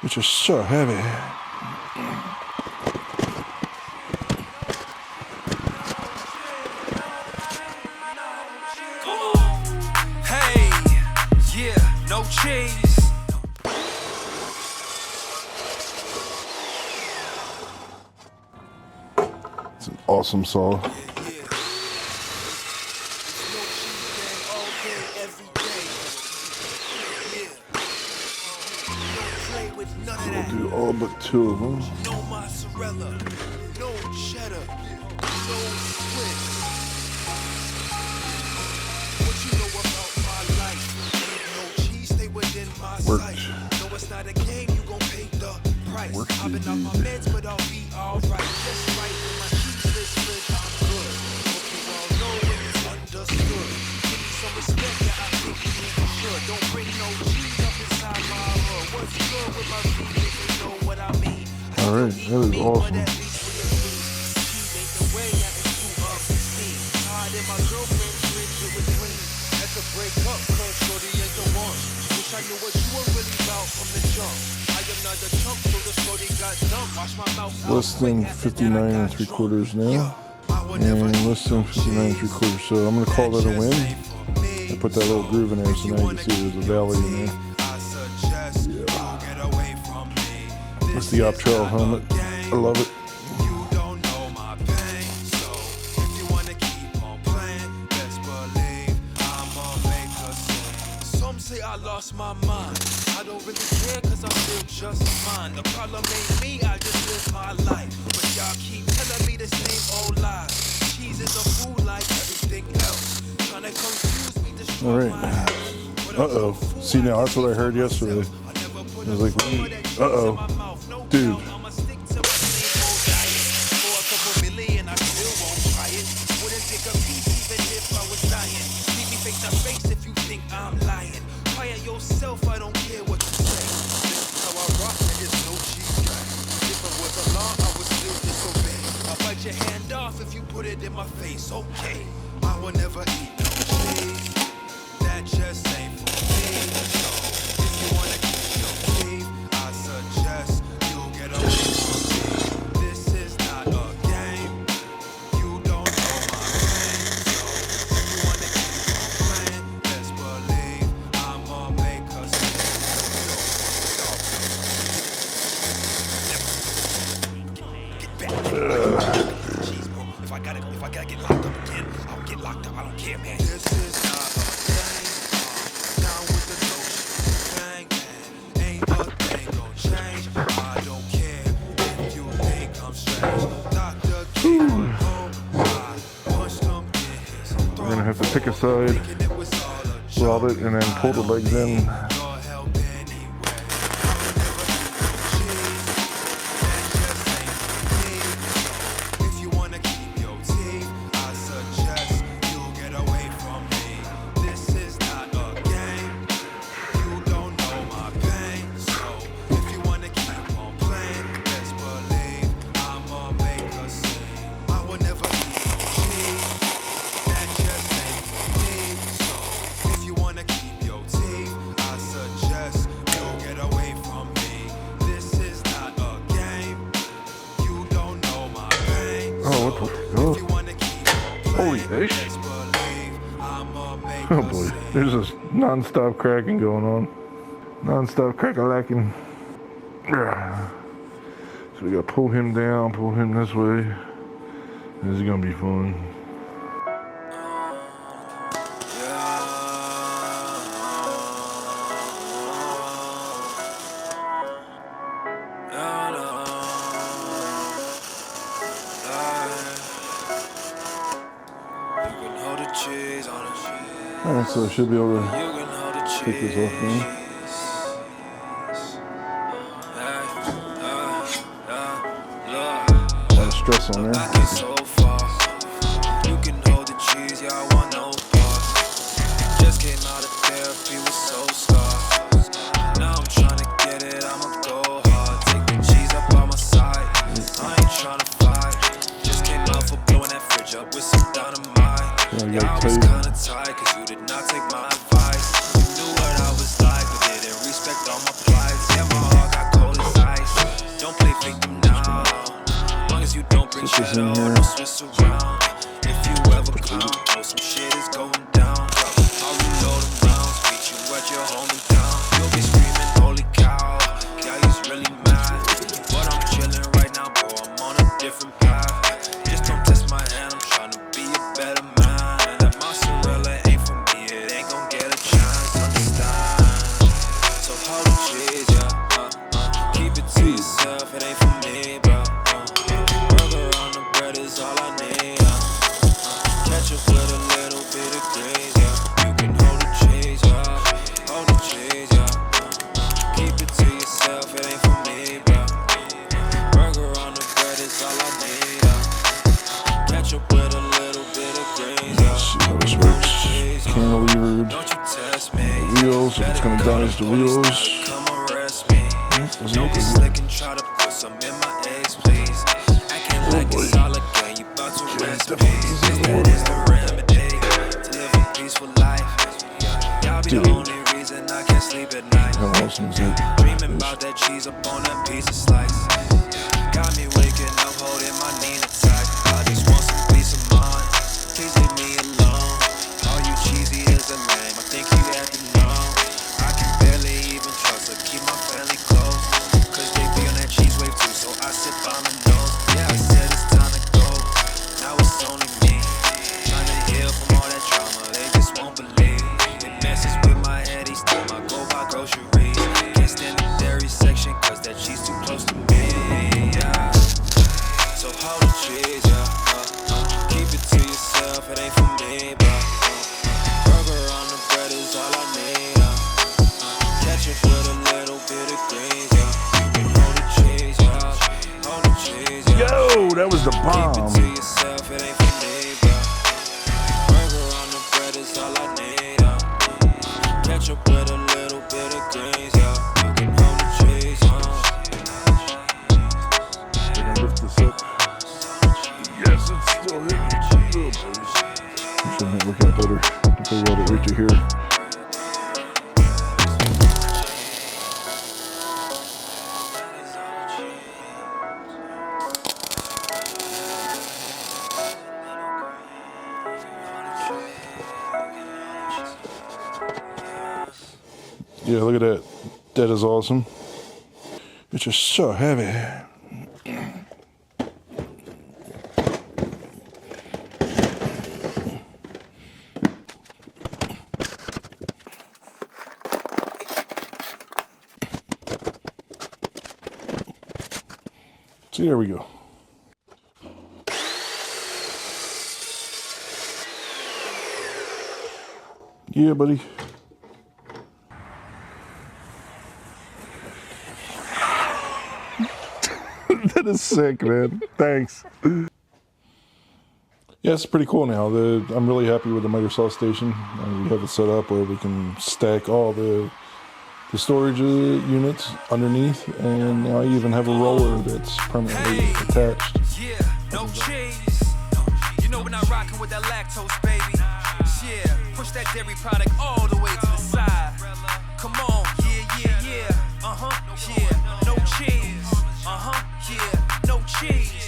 which is so heavy. Hey, yeah, no cheese. It's an awesome saw. We'll do all but 2 of them. No mozzarella, no cheddar, no Swiss. What you know about my life? No cheese, stay within my sight. No, it's not a game, you gon' pay the price. I've been off my meds, but I'll be alright. Just right when my cheese is split, I'm good. Hope you all know when it's understood. Give me some respect that I think you should. Don't bring no cheese up inside my hood. What's good with my feet if you know what I mean? Alright, that is awesome. Listing 59 3/4 now, and listing 59 3/4. So I'm gonna call that a win. I put that little groove in there, so now you can see there's a valley in there. Yeah. That's the op trail helmet. I love it. Say I lost my mind. I don't really care cause I feel just fine. The problem ain't me, I just live my life. But y'all keep telling me the same old lies. Cheese is a food like everything else. Trying to confuse me, destroy my health. Uh-oh. See, now that's what I heard yesterday. I was like, uh-oh. Dude. Yourself, I don't care what you say. How I rock, there's no cheese guy. If it was a law, I would still disobey. I'll bite your hand off if you put it in my face. Okay, I will never eat no cheese. That just ain't for me. So if you wanna keep your teeth, I suggest you get away from me. This is not a game. You don't know my pain. So if you wanna keep on playing, best believe. If I gotta get locked up again, I'll get locked up. I don't care, man. This is not a thing. Down with the notion. Bang, bang. Ain't a thing gon' change. I don't care if you think I'm strange. Dr. King, home, I punched him in his throat. We're gonna have to pick a side, weld it, and then pull the legs in. Holy fish. Oh boy, there's this non-stop cracking going on. Non-stop crack-a-lacking. So we gotta pull him down, pull him this way. This is gonna be fun. Alright, so I should be able to take this off now. A lot of stress on there. it ain't for me, bro. Burger on the bread is all I need. Ketchup with a little bit of grease, yeah. You can hold the cheese, yeah. Hold the cheese, yeah. Keep it to yourself, it ain't for me, bro. Burger on the bread is all I need, yeah. Ketchup with a little bit of grease, yeah. Let's see how this works. Cantilevered. Don't you test me. Wheels, if it's gonna damage the wheels. Come arrest me. Don't be slick and try to put some in my eggs, please. Acting like it's all a game, you bout to rest me. That is the remedy to live a peaceful life. Y'all be the only reason I can't sleep at night. How awesome is it? Dreaming about that cheese up on that pizza slice. Got me waking up holding my Nina tight. I just want some peace of mind. Please leave me alone. All you cheesy is a lame. I think you have to know. I can barely even trust her. Keep my family close. Cause they be on that cheese wave too. So I sit by my nose. Yeah, I said it's time to go. Now it's only me. Trying to heal from all that trauma. They just won't believe. It messes with my head each time I go buy groceries. Can't stand the dairy section. Cause that cheese too close to me. Yeah. So hold the cheese, yeah. Keep it to yourself. It ain't for me, but burger on the bread is all I need. Ketchup with a little bit of grease, yeah. You can hold the cheese, yeah. Hold the cheese, yeah. Yo, that was the Keep it to bomb. yourself, it ain't for me, but burger on the bread is all I need. Ketchup with a little bit of grease, yeah. You can hold the cheese, yeah. We're gonna lift this up. Yes, it's still hitting. Should make it work out better if I weld it right to here. Yeah, look at that. That is awesome. It's just so heavy. See, there we go. Yeah, buddy. That is sick, man. Thanks. Yeah, it's pretty cool now. I'm really happy with the miter saw station. We have it set up where we can stack all the storage units underneath, and now I even have a roller that's permanently attached. Yeah, no cheese. You know we're not rocking with that lactose, baby. Yeah, push that dairy product all the way to the side. Come on, yeah. Yeah, no cheese. Yeah, no cheese.